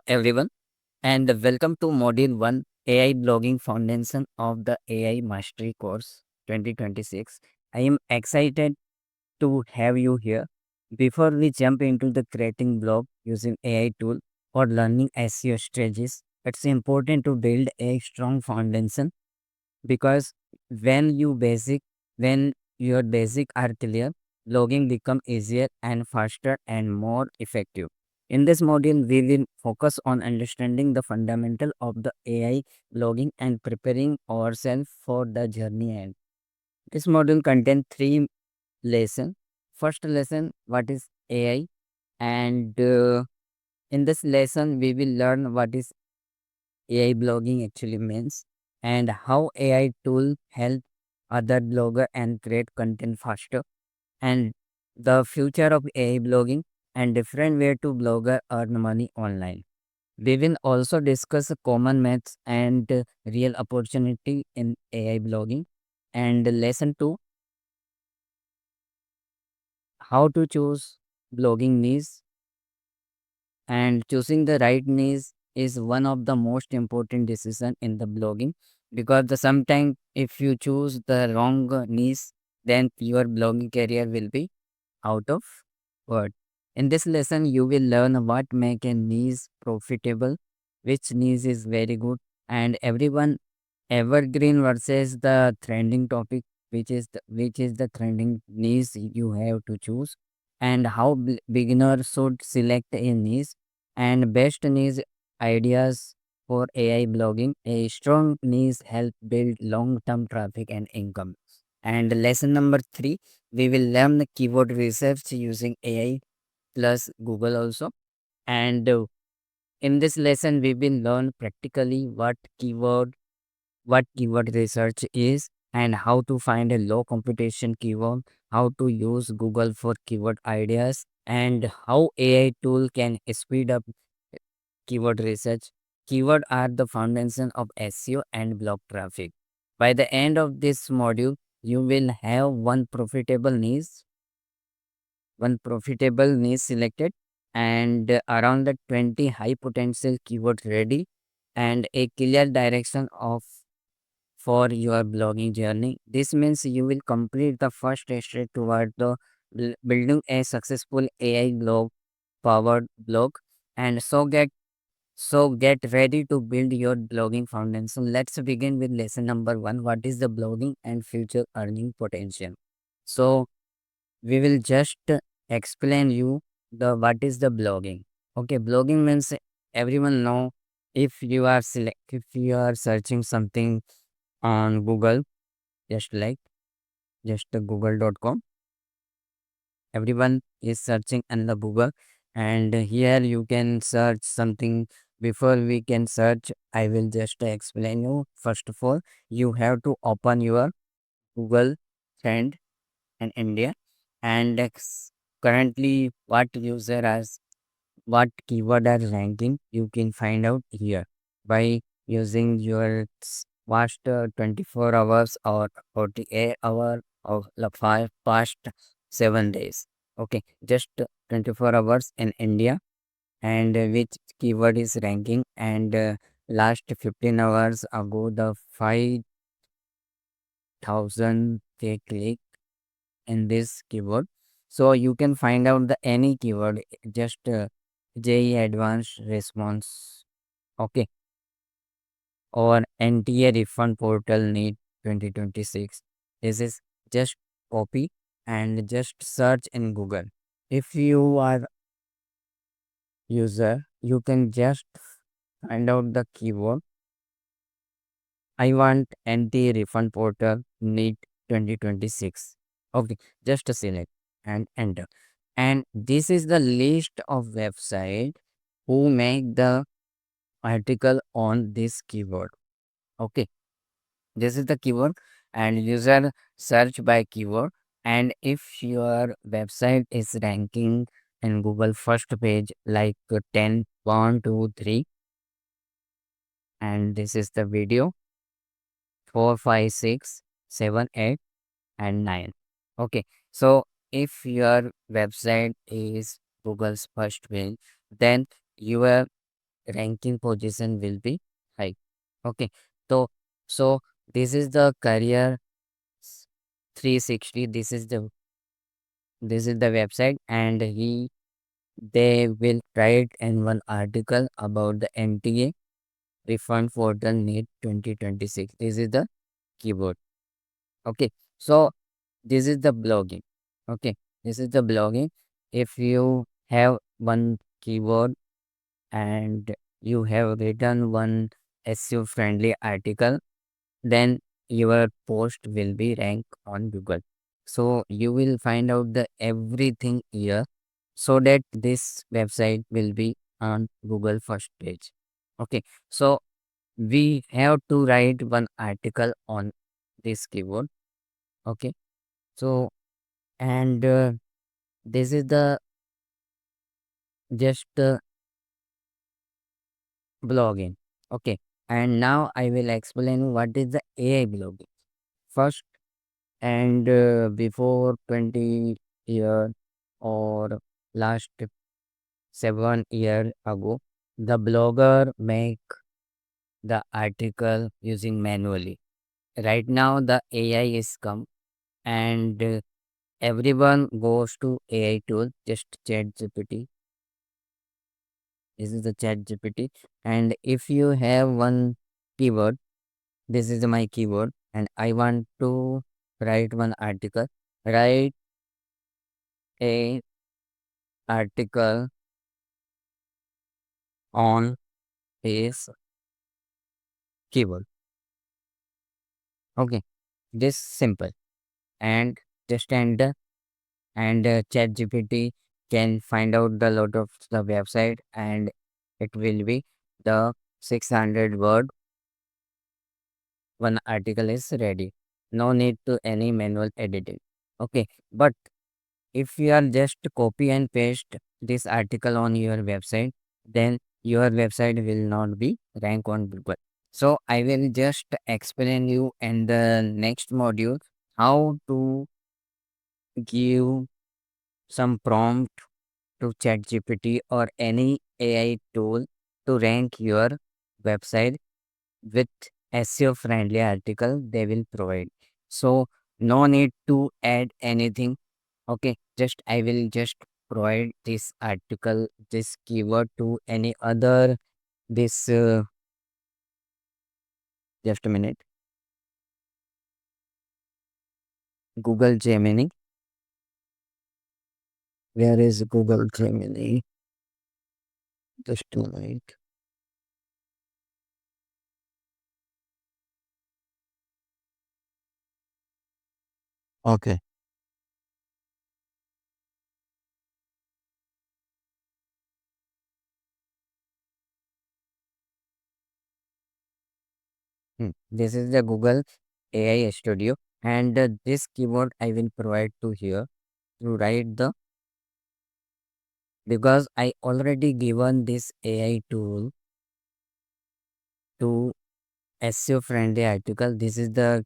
Everyone, and welcome to Module 1 AI Blogging Foundation of the AI Mastery Course 2026. I am excited to have you here. Before we jump into the creating blog using AI tool or learning SEO strategies, it's important to build a strong foundation because when you basic when your basic are clear, logging become easier and faster and more effective. In this module we will focus on understanding the fundamental of the AI logging and preparing ourselves for the journey end. This module contains three lessons. First lesson, what is AI, and in this lesson we will learn what is AI blogging actually means and how AI tool help other blogger and create content faster, and the future of AI blogging and different way to blogger earn money online. We will also discuss common myths and real opportunity in AI blogging. And lesson 2, how to choose blogging niche, and choosing the right niche is one of the most important decision in the blogging, because the sometimes if you choose the wrong niche, then your blogging career will be out of word. In this lesson you will learn what make a niche profitable, which niche is very good, and everyone evergreen versus the trending topic, which is the trending niche you have to choose, and how beginner should select a niche, and best niche ideas for AI blogging. A strong niche help build long term traffic and income. And lesson number 3, we will learn the keyword research using AI plus Google also. And in this lesson we will learn practically what keyword research is, and how to find a low competition keyword, how to use Google for keyword ideas, and how AI tool can speed up keyword research. Keyword are the foundation of SEO and blog traffic. By the end of this module, you will have one profitable niche selected, and around the 20 high potential keyword ready, and a clear direction of for your blogging journey. This means you will complete the first step toward the building a successful AI blog powered blog. And so get ready to build your blogging foundation. Let's begin with lesson number 1. What is the blogging and future earning potential? So we will just explain you the what is the blogging. Okay, blogging means everyone know, if you are searching something on Google, just like just google.com. Everyone is searching in the Google, and here you can search something. Before we can search, I will just explain you. First of all, you have to open your Google Trend in India, and currently what keyword are ranking, you can find out here by using your past 24 hours or 48 hour of the five past 7 days. Okay, just 24 hours in India, and which keyword is ranking, and last 15 hours ago the 5,000 they click in this keyword. So you can find out the any keyword, just JE advanced response, okay, or NTA refund portal need 2026. This is just copy and just search in Google. If you are user, you can just find out the keyword. I want NTA refund portal need 2026. Okay, just select and enter. And this is the list of website who make the article on this keyword. Okay, this is the keyword, and user search by keyword. And if your website is ranking in Google first page like 10 1 2 3, and this is the video 4 5 6 7 8 and 9. Okay, so if your website is Google's first page, then your ranking position will be high. Okay. So so this is the career 360. This is the website, and they will write in one article about the NTA refund for the NEET 2026. This is the keyboard. Okay. So this is the blogging. Okay. This is the blogging. If you have one keyword and you have written one SEO friendly article, then your post will be ranked on Google. So you will find out the everything here, so that this website will be on Google first page. Okay. So we have to write one article on this keyword. Okay. So and this is the just blogging. Okay. And now I will explain what is the AI blogging. First, and before 20 year or last 7 year ago, the blogger make the article using manually. Right now the AI is come, and everyone goes to AI tool, just chat GPT. This is the chat GPT. And if you have one keyword, this is my keyword, and I want to write one article. Write a article on this keyword. Okay, this simple, and just enter, and chat GPT can find out the lot of the website, and it will be the 600 word one article is ready. No need to any manual editing. Okay, but if you are just copy and paste this article on your website, then your website will not be rank on Google. So I will just explain you in the next module how to give some prompt to ChatGPT or any AI tool to rank your website with SEO friendly article they will provide. So no need to add anything. Okay, just I will just provide this article, this keyword to any other this just a minute. Google Gemini. Where is Google Gemini? Just a minute. Okay. This is the Google AI Studio, and this keyword I will provide to here to write the, because I already given this AI tool to SEO friendly article. This is the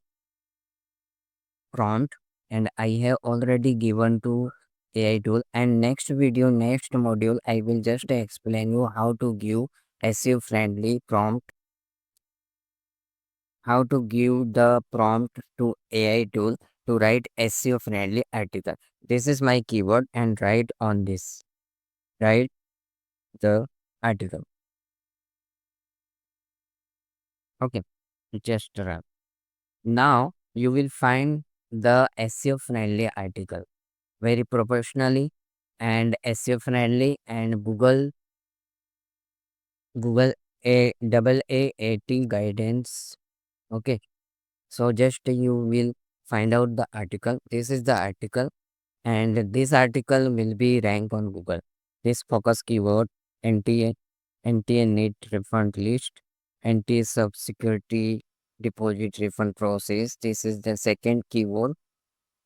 prompt, and I have already given to AI tool. And next video, next module, I will just explain you how to give SEO friendly prompt, how to give the prompt to AI tool to write SEO friendly article. This is my keyword, and write on this. Write the article. Okay, just run. Now you will find the SEO friendly article very professionally and SEO friendly, and Google AAAT guidance. Okay, so just you will find out the article. This is the article, and this article will be ranked on Google. This focus keyword NTA NTA NEET refund list, NTA sub security deposit refund process. This is the second keyword,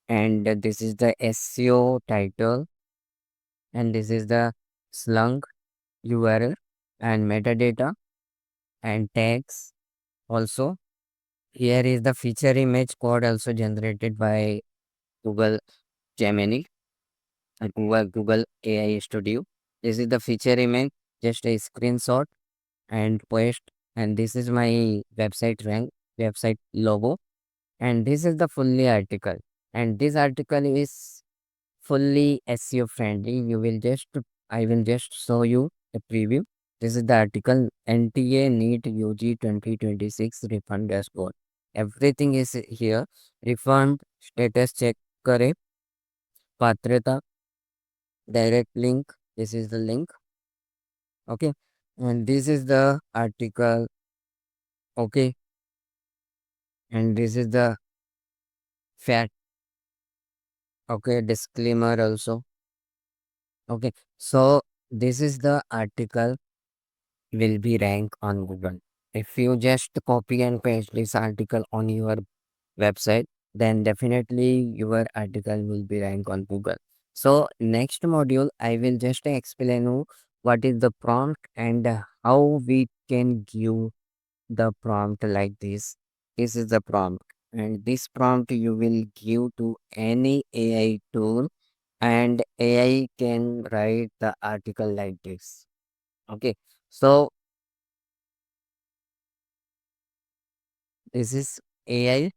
and this is the SEO title, and this is the slung URL and metadata and tags also. Here is the feature image code also generated by Google Gemini and Google AI Studio. This is the feature image, just a screenshot, and post, and this is my website rank, website logo, and this is the fully article, and this article is fully SEO friendly. I will just show you the preview. This is the article, NTA NEET UG 2026 refund dashboard. Everything is here. Refund status check करे, पात्रता, direct link. This is the link. Okay. And this is the article. Okay. And this is the fact. Okay. Disclaimer also. Okay. So this is the article will be ranked on Google. If you just copy and paste this article on your website, then definitely your article will be ranked on Google. So next module, I will just explain you what is the prompt and how we can give the prompt like this. This is the prompt, and this prompt you will give to any AI tool, and AI can write the article like this. Okay, so this is AI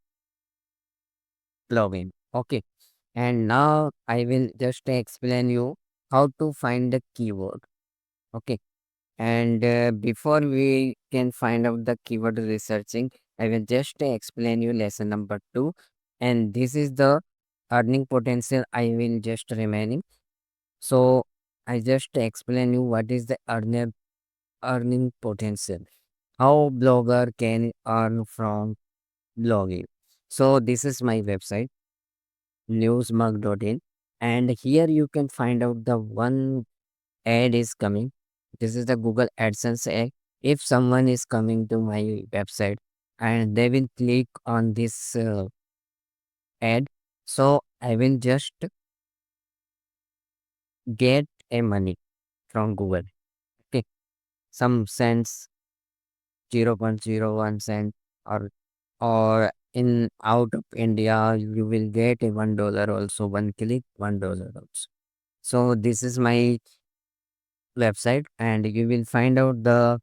plugin. Okay, and now I will just explain you how to find the keyword. Okay, and before we can find out the keyword researching, I will just explain you lesson number 2, and this is the earning potential. I will just remaining. So I just explain you what is the earning potential. How blogger can earn from blogging. So this is my website, newsmug.in, and here you can find out the one ad is coming. This is the Google AdSense ad. If someone is coming to my website and they will click on this ad, so I will just get a money from Google. Okay, some cents, 0.01 cent, or in out of India, you will get a $1 also, one click, $1 also. So this is my website, and you will find out the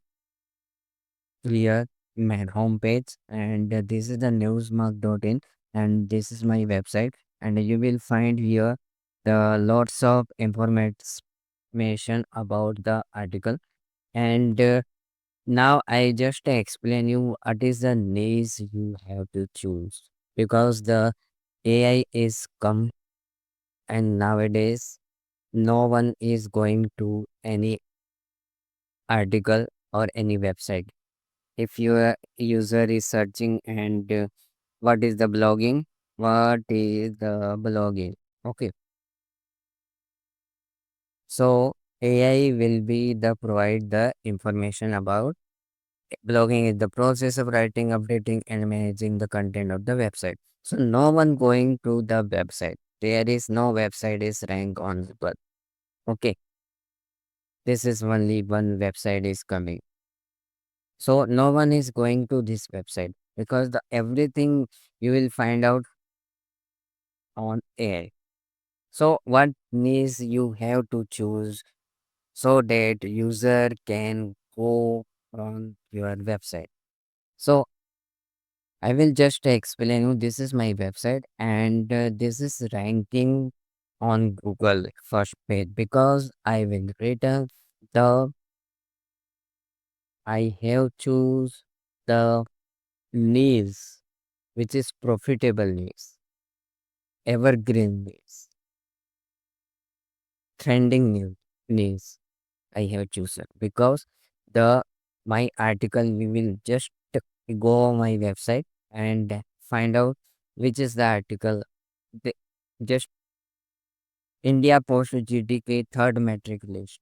here my homepage, and this is the newsmark.in, and this is my website, and you will find here the lots of information about the article, and now I just explain you what is the niche you have to choose, because the AI is come, and nowadays no one is going to any article or any website. If your user is searching and what is the blogging, what is the blogging, okay, so AI will be the provide the information about blogging is the process of writing, updating, and managing the content of the website. So no one going to the website, there is no website is ranked on Google. Okay, this is only one website is coming, so no one is going to this website, because the everything you will find out on AI. So what needs you have to choose so that user can go on your website. So I will just explain you, this is my website, and this is ranking on Google first page, because I will return the I have choose the news which is profitable news, evergreen news, trending news. I have chosen because the my article we will just go on my website and find out which is the article. The, just India Post GDP third metric list.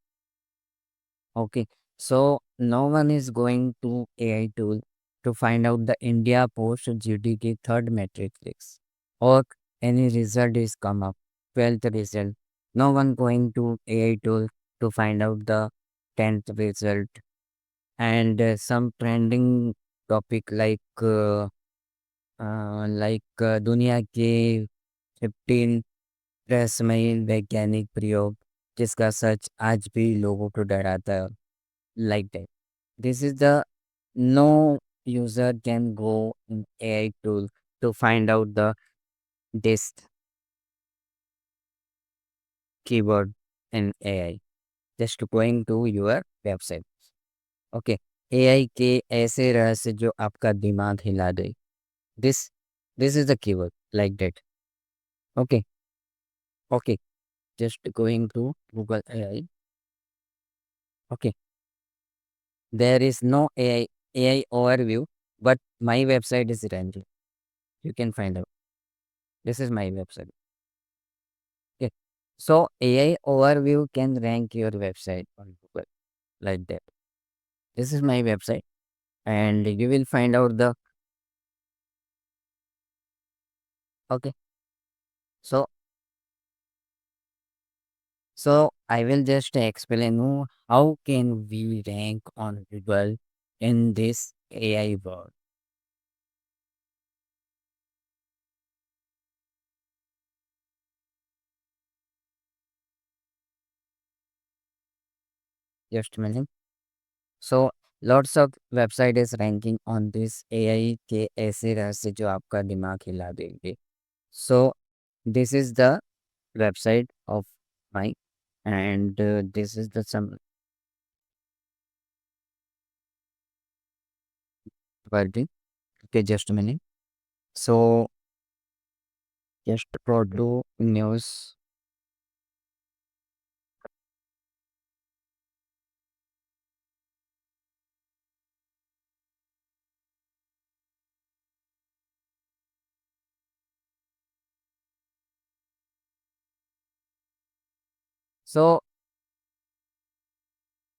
Okay, so no one is going to AI tool to find out the India Post GDP third metric list, or any result is come up 12th result. No one going to AI tool to find out the 10th result, and some trending topic दुनिया के 15 रहस्यमयी वैज्ञानिक प्रयोग जिसका सच आज भी लोगों को डराता है, like that. This is the no user can go in AI tool to find out the this keyword in AI. Just going to your website. Okay, AI के ऐसे रहस्य जो आपका दिमाग हिला दे। This this is the keyword like that. Okay, okay, just going to Google AI. Okay, there is no AI overview, but my website is ranking. You can find out. This is my website. Okay. So AI overview can rank your website on Google like that. This is my website, and you will find out the okay. So so I will just explain you how can we rank on Google in this AI world. Just a minute. So lots of website is ranking on this AI के ऐसे रहस्य जो आपका दिमाग हिला देंगे. So this is the website of mine, and this is the some wording. Okay, just a minute. So just Prodlo news. So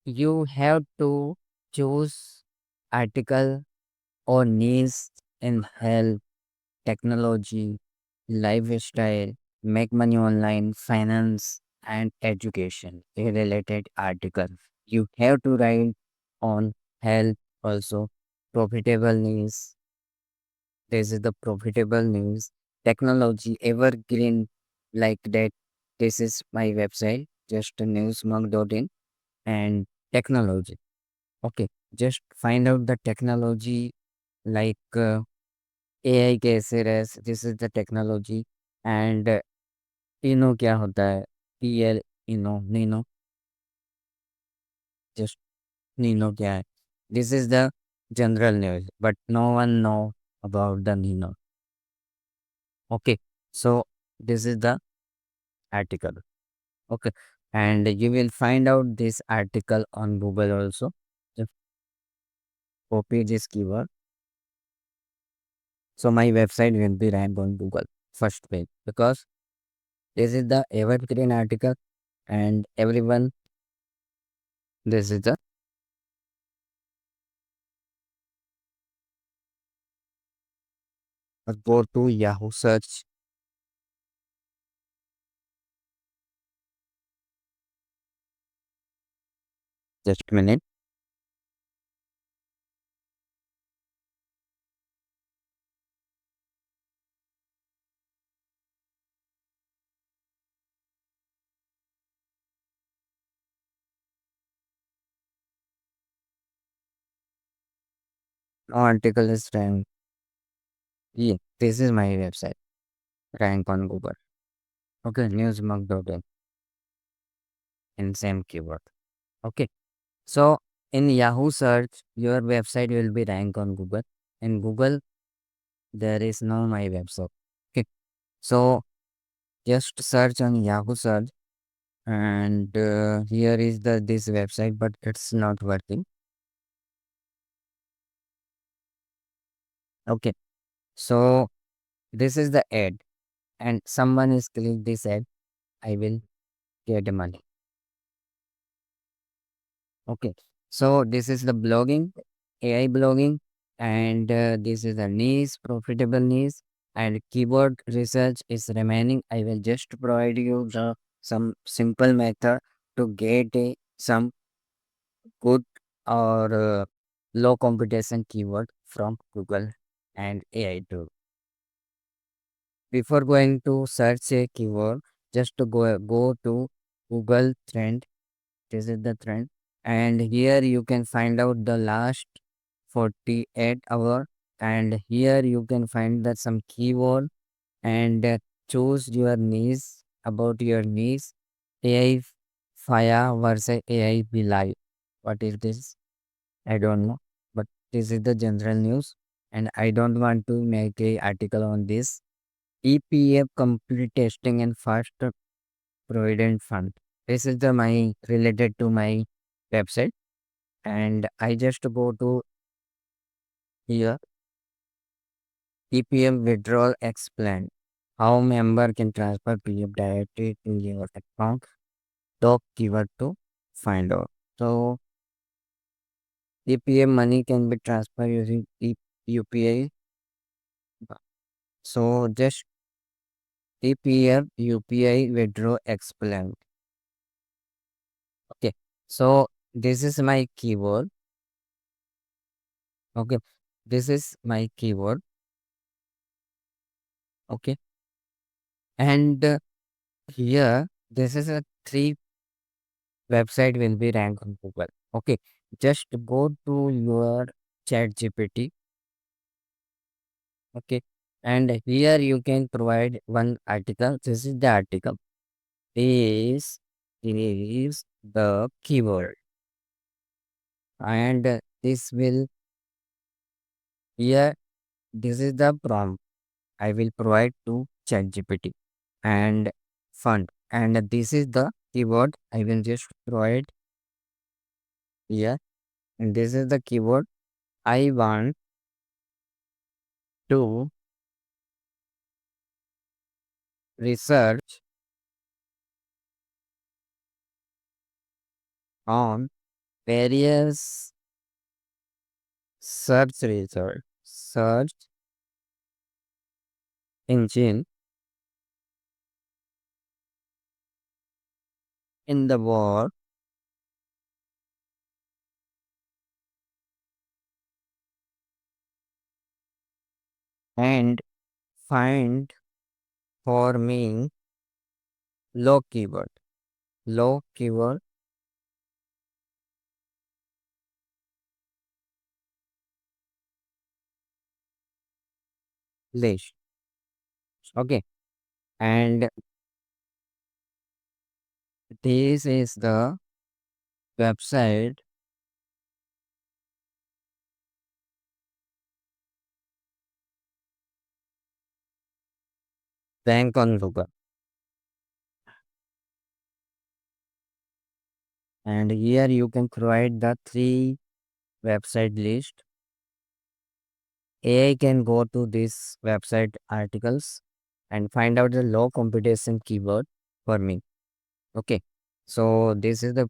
you have to choose article or niche in health, technology, lifestyle, make money online, finance, and education. A related article. You have to write on health also, profitable news. This is the profitable news, technology, evergreen like that. This is my website, just newsmug.in, and technology. Okay, just find out the technology like AI कैसे रहे, this is the technology, and इनो क्या होता है, PL इनो Nino, just Nino क्या है, this is the general news, but no one know about the Nino. Okay, so this is the article. Okay, and you will find out this article on Google also. Just copy this keyword. So my website will be ranked on Google first page because this is the evergreen article, and everyone, this is the go to Yahoo search. Just a minute. No article is ranked. Yeah, this is my website. Rank on Google. Okay, newsmug.in in same keyword. Okay. So in Yahoo search, your website will be ranked on Google. In Google, there is no my website. Okay. So just search on Yahoo search, and here is the this website, but it's not working. Okay. So this is the ad, and someone is click this ad. I will get money. Okay. So this is the blogging, AI blogging, and this is the niche, profitable niche, and keyword research is remaining. I will just provide you the some simple method to get some good or low competition keyword from Google and AI tool. Before going to search a keyword, just to go to Google trend. This is the trend, and here you can find out the last 48 hour, and here you can find that some keyword, and choose your niche about your niche. AI fire versus AI be live. What is this? I don't know, but this is the general news, and I don't want to make a article on this. EPF complete testing and fast provident fund. This is the my related to my website, and I just go to here. EPF withdrawal explained. How member can transfer PF directly to your account. Top keyword to find out. So EPF money can be transferred using UPI. So just EPF UPI withdraw explained. Okay. So this is my keyword. Okay. This is my keyword. Okay. And here this is a three website will be ranked on Google. Okay. Just go to your chat GPT. Okay. And here you can provide one article. This is the article. This is the keyword. And this will here this is the prompt I will provide to ChatGPT and fund. And this is the keyword I will just provide here. And this is the keyword I want to research on various search engine in the world and find for me low keyword. Low keyword list. Okay. And this is the website rank on Google. And here you can provide the three website list. AI can go to this website articles and find out the low competition keyword for me. Okay. So this is the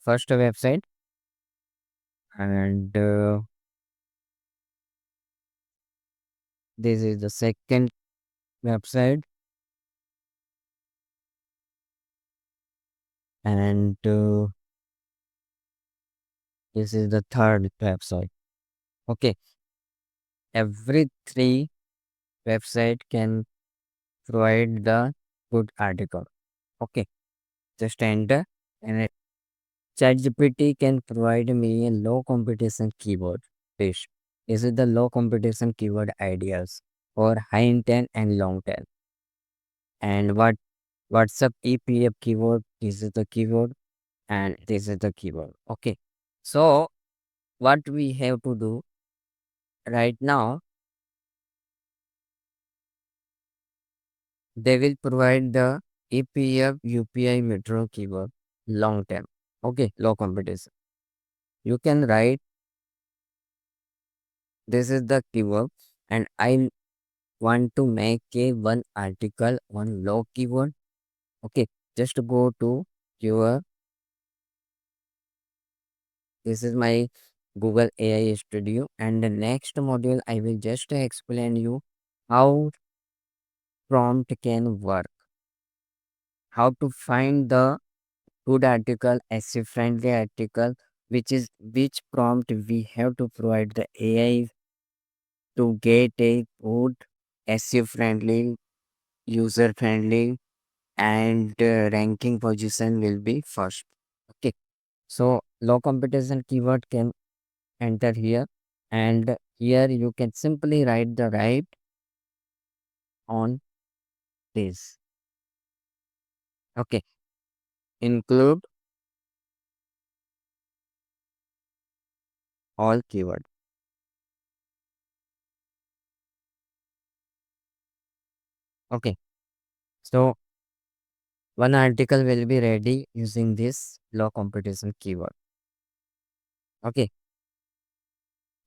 first website, and this is the second website, and this is the third website. Okay. Every three website can provide the good article. Okay. Just enter, and ChatGPT can provide me a low competition keyword list. This is the low competition keyword ideas for high intent and long tail. And what's up EPF keyword? This is the keyword, and this is the keyword. Okay. So what we have to do right now, they will provide the EPF UPI metro keyword long term. Okay, low competition. You can write this is the keyword, and I want to make a one article on low keyword. Okay, just go to your this is my Google AI Studio, and the next module I will just explain you how prompt can work, how to find the good article, SEO friendly article, which prompt we have to provide the AI to get a good SEO friendly, user friendly, and ranking position will be first. Okay. So low competition keyword can enter here, and here you can simply write the right on this. Okay, include all keyword. Okay, so one article will be ready using this low competition keyword. Okay,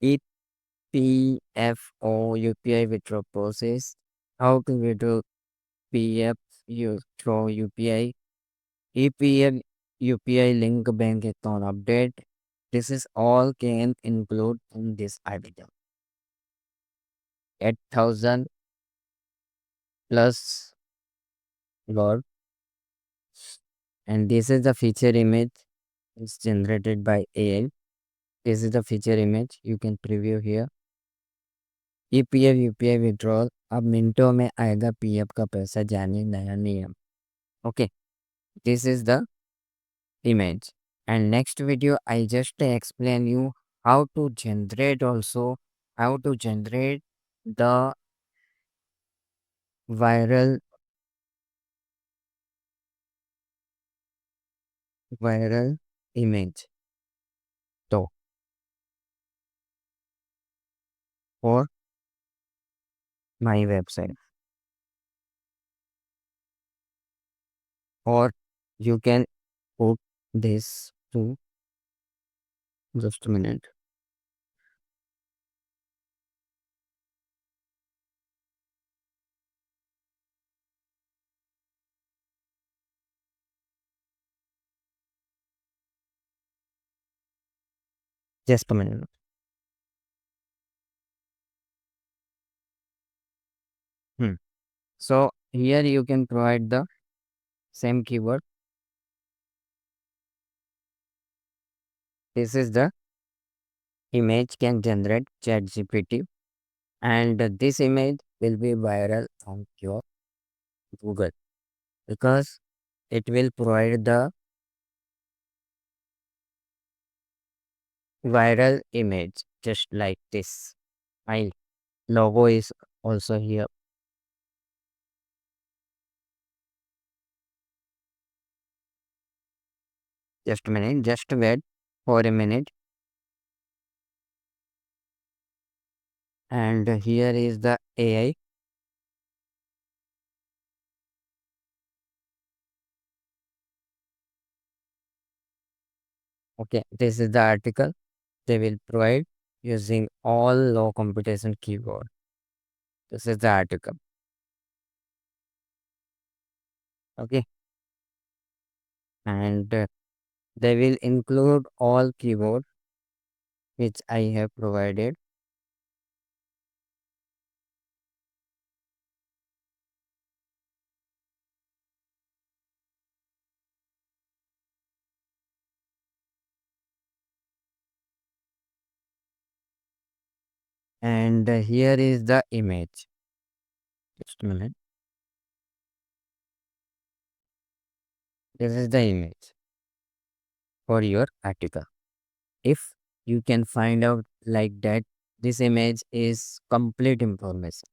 EPFO UPI withdrawal process. How to withdraw PF you through UPI. EPF UPI link bank account update. This is all can include in this article. 8,000 plus word, and this is the feature image. It's generated by AI. This is the feature image. You can preview here. EPF UPI withdrawal अब मिनटों में आएगा PF का पैसा जाने नया नियम. Okay, this is the image. And next video I just explain you how to generate also, how to generate the viral viral image. So for my website, or you can put this to just a minute. Just a minute. Hmm. So here you can provide the same keyword. This is the image can generate chat GPT, and this image will be viral on your Google because it will provide the viral image just like this. My logo is also here. Just a minute, just wait for a minute. And here is the AI. Okay, this is the article they will provide using all low competition keyword. This is the article. Okay, and they will include all keyword which I have provided. And here is the image. Just a minute. This is the image for your article. If you can find out like that, this image is complete information.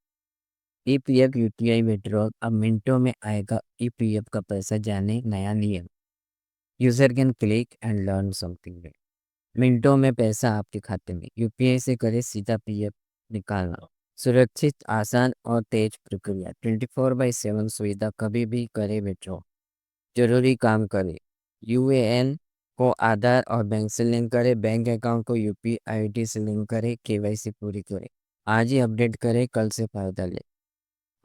EPF UTI withdrawal अब मिनटों में आएगा EPF का पैसा जाने नया नियम. User can click and learn something. मिनटों में पैसा आपके खाते में यूपीआई से करे सीधा पीएफ निकालना. सुरक्षित, आसान और तेज प्रक्रिया. 24/7 सुविधा. कभी भी करे विड्रॉ. जरूरी काम करे. यूएएन को आधार और बैंक से लिंक करे. बैंक अकाउंट को यूपीआई आईडी से लिंक करे. केवाईसी पूरी करे. आज ही अपडेट करे, कल से फायदा ले.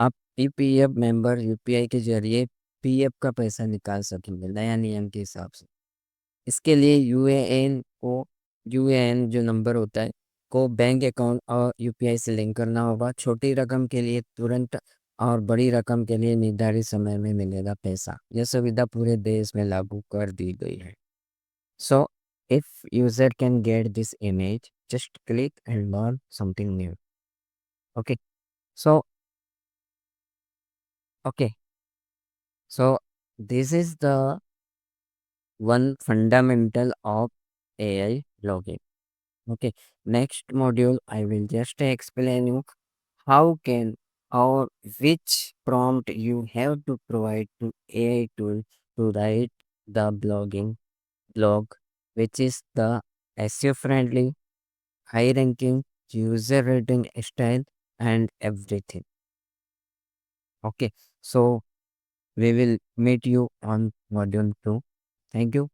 आप पीपीएफ मेंबर यूपीआई के जरिए पीएफ का पैसा निकाल सकेंगे नया नियम के हिसाब से. इसके लिए यूएएन जो नंबर होता है को बैंक अकाउंट और यूपीआई से लिंक करना होगा. छोटी रकम के लिए तुरंत और बड़ी रकम के लिए निर्धारित समय में मिलेगा पैसा. यह सुविधा पूरे देश में लागू कर दी गई है. So if user can get this image, just click and learn something new. Okay, so okay, so this is the one fundamental of AI blogging. Okay, next module I will just explain you how can or which prompt you have to provide to AI tool to write the blogging blog, which is the SEO friendly, high ranking, user rating style, and everything. Okay, so we will meet you on module 2. Thank you.